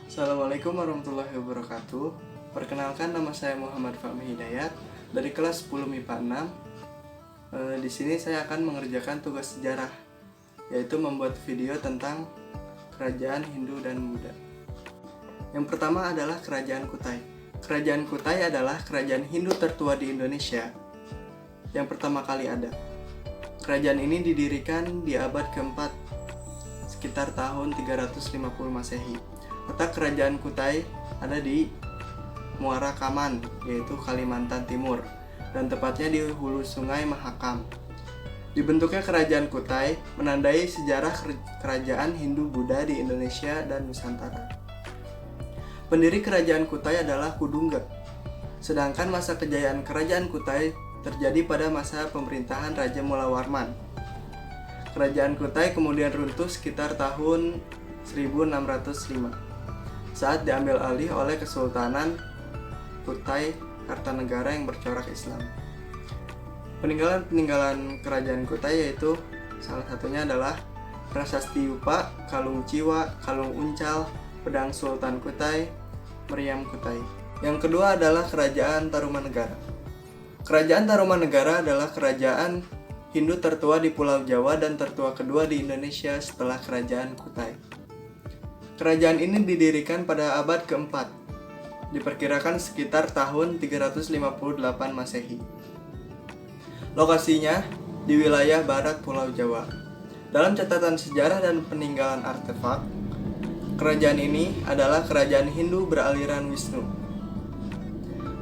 Assalamualaikum warahmatullahi wabarakatuh. Perkenalkan, nama saya Muhammad Fahmi Hidayat dari kelas 10 MIPA 6. Di sini saya akan mengerjakan tugas sejarah, yaitu membuat video tentang kerajaan Hindu dan Buddha. Yang pertama adalah Kerajaan Kutai. Kerajaan Kutai adalah kerajaan Hindu tertua di Indonesia yang pertama kali ada. Kerajaan ini didirikan di abad keempat, sekitar tahun 350 Masehi. Letak Kerajaan Kutai ada di Muara Kaman, yaitu Kalimantan Timur, dan tepatnya di hulu sungai Mahakam. Dibentuknya Kerajaan Kutai menandai sejarah kerajaan Hindu-Buddha di Indonesia dan Nusantara. Pendiri Kerajaan Kutai adalah Kudungga, sedangkan masa kejayaan Kerajaan Kutai terjadi pada masa pemerintahan Raja Mulawarman. Kerajaan Kutai kemudian runtuh sekitar tahun 1605 saat diambil alih oleh Kesultanan Kutai Kartanegara yang bercorak Islam. Peninggalan Kerajaan Kutai yaitu salah satunya adalah Prasasti Yupa, Kalung Ciwa, Kalung Uncal, Pedang Sultan Kutai, Meriam Kutai. Yang kedua adalah Kerajaan Tarumanegara. Kerajaan Tarumanegara adalah kerajaan Hindu tertua di Pulau Jawa dan tertua kedua di Indonesia setelah Kerajaan Kutai. Kerajaan ini didirikan pada abad keempat, diperkirakan sekitar tahun 358 Masehi. Lokasinya di wilayah barat Pulau Jawa. Dalam catatan sejarah dan peninggalan artefak, kerajaan ini adalah kerajaan Hindu beraliran Wisnu.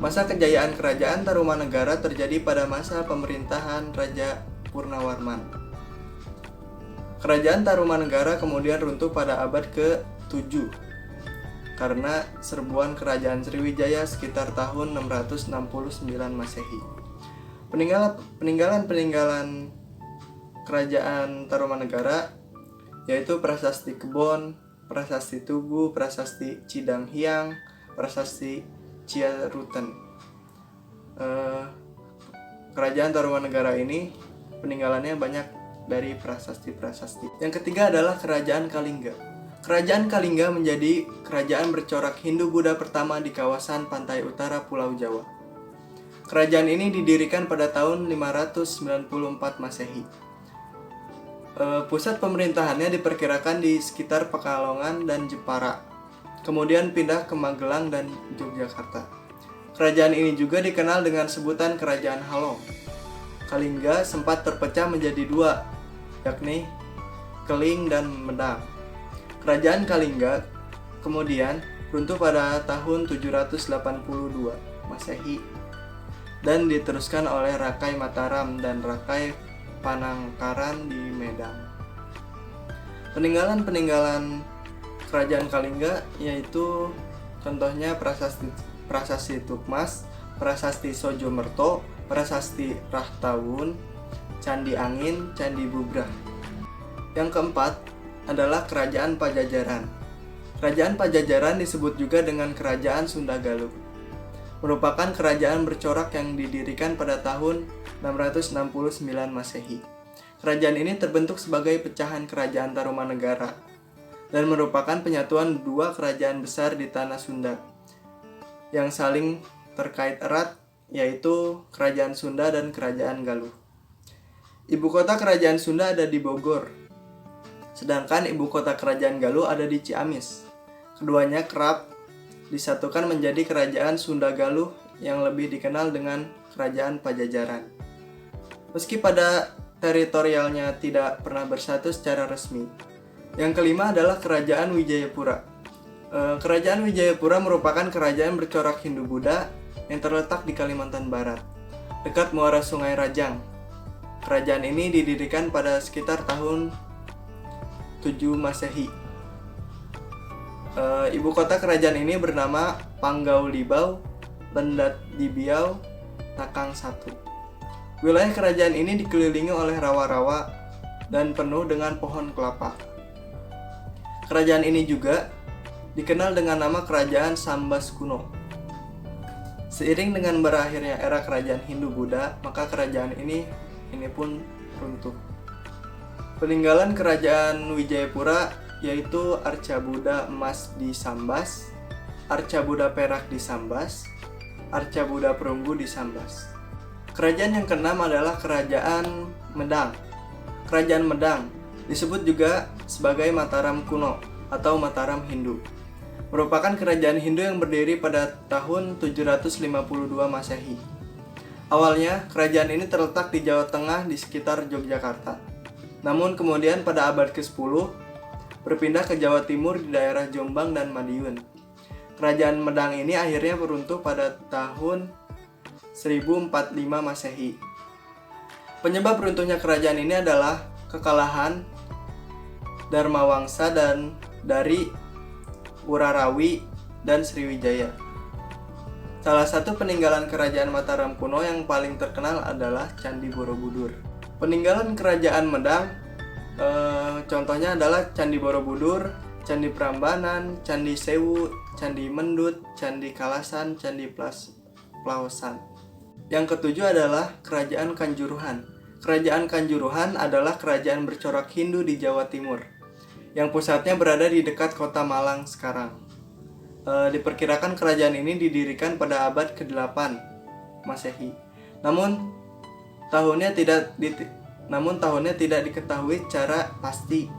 Masa kejayaan Kerajaan Tarumanegara terjadi pada masa pemerintahan Raja Purnawarman. Kerajaan Tarumanegara kemudian runtuh pada abad ke-7 karena serbuan Kerajaan Sriwijaya sekitar tahun 669 Masehi. Peninggalan Kerajaan Tarumanegara yaitu Prasasti Kebon, Prasasti Tugu, Prasasti Cidang Hiang, Prasasti Ciaruten. Kerajaan Tarumanegara ini peninggalannya banyak dari prasasti-prasasti. Yang ketiga adalah Kerajaan Kalingga. Kerajaan Kalingga menjadi kerajaan bercorak Hindu-Buddha pertama di kawasan pantai utara Pulau Jawa. Kerajaan ini didirikan pada tahun 594 Masehi. Pusat pemerintahannya diperkirakan di sekitar Pekalongan dan Jepara. Kemudian pindah ke Magelang dan Yogyakarta. Kerajaan ini juga dikenal dengan sebutan Kerajaan Halong. Kalingga sempat terpecah menjadi dua, yakni Keling dan Medang. Kerajaan Kalingga kemudian runtuh pada tahun 782 Masehi dan diteruskan oleh Rakai Mataram dan Rakai Panangkaran di Medan. Peninggalan Kerajaan Kalingga yaitu contohnya Prasasti Tukmas, Prasasti Sojomerto, Prasasti Rahtawun, Candi Angin, Candi Bubrah. Yang keempat adalah Kerajaan Pajajaran. Kerajaan Pajajaran disebut juga dengan Kerajaan Sunda Galuh. Merupakan kerajaan bercorak yang didirikan pada tahun 669 Masehi. Kerajaan ini terbentuk sebagai pecahan Kerajaan Tarumanegara dan merupakan penyatuan dua kerajaan besar di tanah Sunda yang saling terkait erat, yaitu Kerajaan Sunda dan Kerajaan Galuh. Ibu kota Kerajaan Sunda ada di Bogor, sedangkan ibu kota Kerajaan Galuh ada di Ciamis. Keduanya kerap disatukan menjadi Kerajaan Sunda Galuh yang lebih dikenal dengan Kerajaan Pajajaran. Meski pada teritorialnya tidak pernah bersatu secara resmi. Yang kelima adalah Kerajaan Wijayapura. Kerajaan Wijayapura merupakan kerajaan bercorak Hindu-Buddha yang terletak di Kalimantan Barat, dekat muara Sungai Rajang. Kerajaan ini didirikan pada sekitar tahun 7 Masehi. Ibu kota kerajaan ini bernama Panggau-Libau, Lendat Dibiau, Takang Satu. Wilayah kerajaan ini dikelilingi oleh rawa-rawa dan penuh dengan pohon kelapa. Kerajaan ini juga dikenal dengan nama Kerajaan Sambas Kuno. Seiring dengan berakhirnya era kerajaan Hindu-Buddha, maka kerajaan ini pun runtuh. Peninggalan Kerajaan Wijayapura yaitu Arcabuda Emas di Sambas, Arcabuda Perak di Sambas, Arcabuda Perunggu di Sambas. Kerajaan yang keenam adalah Kerajaan Medang. Kerajaan Medang disebut juga sebagai Mataram kuno atau Mataram Hindu. Merupakan kerajaan Hindu yang berdiri pada tahun 752 Masehi. Awalnya, kerajaan ini terletak di Jawa Tengah di sekitar Yogyakarta. Namun kemudian pada abad ke-10, berpindah ke Jawa Timur di daerah Jombang dan Madiun. Kerajaan Medang ini akhirnya runtuh pada tahun 1045 Masehi. Penyebab runtuhnya kerajaan ini adalah kekalahan Dharmawangsa dan dari Urarawi dan Sriwijaya. Salah satu peninggalan kerajaan Mataram kuno yang paling terkenal adalah Candi Borobudur. Peninggalan kerajaan Medang contohnya adalah Candi Borobudur, Candi Prambanan, Candi Sewu, Candi Mendut, Candi Kalasan, Candi Plaosan. Yang ketujuh adalah Kerajaan Kanjuruhan. Kerajaan Kanjuruhan adalah kerajaan bercorak Hindu di Jawa Timur, yang pusatnya berada di dekat kota Malang sekarang. Diperkirakan kerajaan ini didirikan pada abad ke-8 Masehi. Namun tahunnya tidak diketahui secara pasti.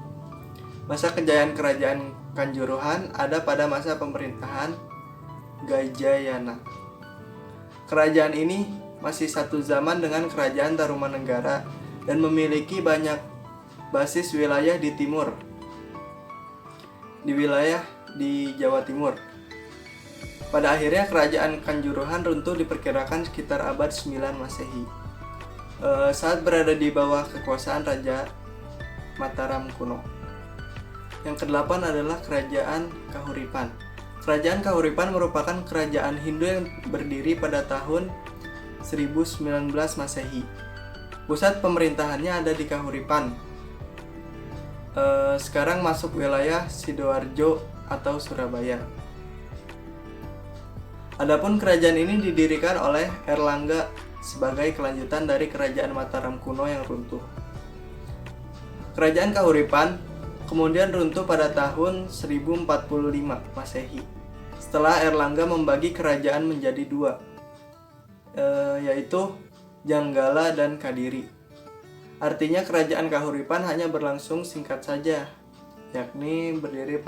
Masa kejayaan kerajaan Kanjuruhan ada pada masa pemerintahan Gajayana. Kerajaan ini masih satu zaman dengan kerajaan Tarumanegara dan memiliki banyak basis wilayah di timur, di Jawa Timur. Pada akhirnya kerajaan Kanjuruhan runtuh diperkirakan sekitar abad 9 Masehi, saat berada di bawah kekuasaan Raja Mataram kuno. Yang kedelapan adalah Kerajaan Kahuripan. Kerajaan Kahuripan merupakan kerajaan Hindu yang berdiri pada tahun 1019 Masehi. Pusat pemerintahannya ada di Kahuripan. Sekarang masuk wilayah Sidoarjo atau Surabaya. Adapun kerajaan ini didirikan oleh Erlangga sebagai kelanjutan dari kerajaan Mataram kuno yang runtuh. Kerajaan Kahuripan kemudian runtuh pada tahun 1045 Masehi setelah Erlangga membagi kerajaan menjadi dua, yaitu Janggala dan Kadiri. Artinya kerajaan Kahuripan hanya berlangsung singkat saja, yakni berdiri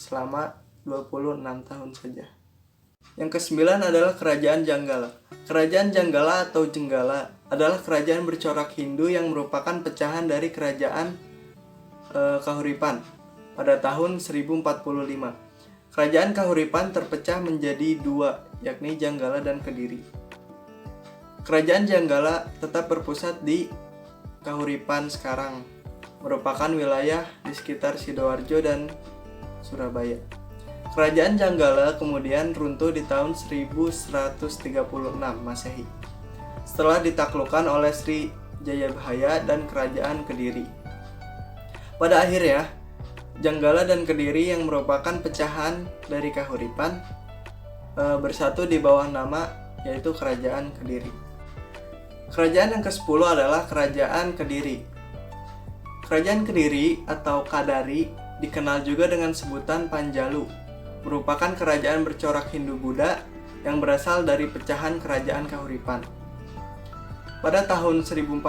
selama 26 tahun saja. Yang kesembilan adalah Kerajaan Janggala. Kerajaan Janggala atau Jenggala adalah kerajaan bercorak Hindu yang merupakan pecahan dari kerajaan Kahuripan pada tahun 1045. Kerajaan Kahuripan terpecah menjadi dua, yakni Janggala dan Kediri. Kerajaan Janggala tetap berpusat di Kahuripan sekarang, merupakan wilayah di sekitar Sidoarjo dan Surabaya. Kerajaan Janggala kemudian runtuh di tahun 1136 Masehi setelah ditaklukkan oleh Sri Jayabhaya dan Kerajaan Kediri. Pada akhirnya, Janggala dan Kediri yang merupakan pecahan dari Kahuripan bersatu di bawah nama yaitu Kerajaan Kediri. Kerajaan yang ke-10 adalah Kerajaan Kediri. Kerajaan Kediri atau Kadari dikenal juga dengan sebutan Panjalu, merupakan kerajaan bercorak Hindu-Buddha yang berasal dari pecahan Kerajaan Kahuripan. Pada tahun 1045,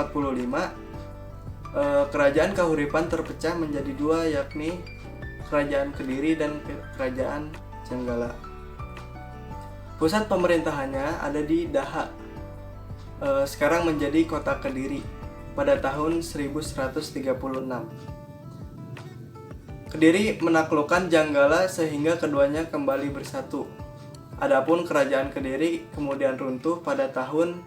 Kerajaan Kahuripan terpecah menjadi dua, yakni Kerajaan Kediri dan Kerajaan Janggala. Pusat pemerintahannya ada di Daha, sekarang menjadi kota Kediri pada tahun 1136. Kediri menaklukkan Janggala sehingga keduanya kembali bersatu. Adapun Kerajaan Kediri kemudian runtuh pada tahun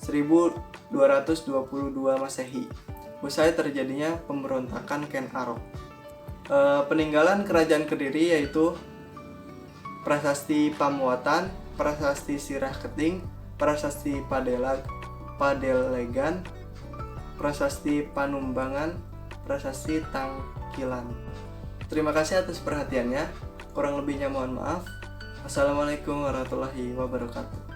1222 Masehi, usai terjadinya pemberontakan Ken Arok. Peninggalan Kerajaan Kediri yaitu Prasasti Pamuatan, Prasasti Sirah Keting, Prasasti Padelegan, Prasasti Panumbangan, Prasasti Tangkilan. Terima kasih atas perhatiannya. Kurang lebihnya mohon maaf. Wassalamualaikum warahmatullahi wabarakatuh.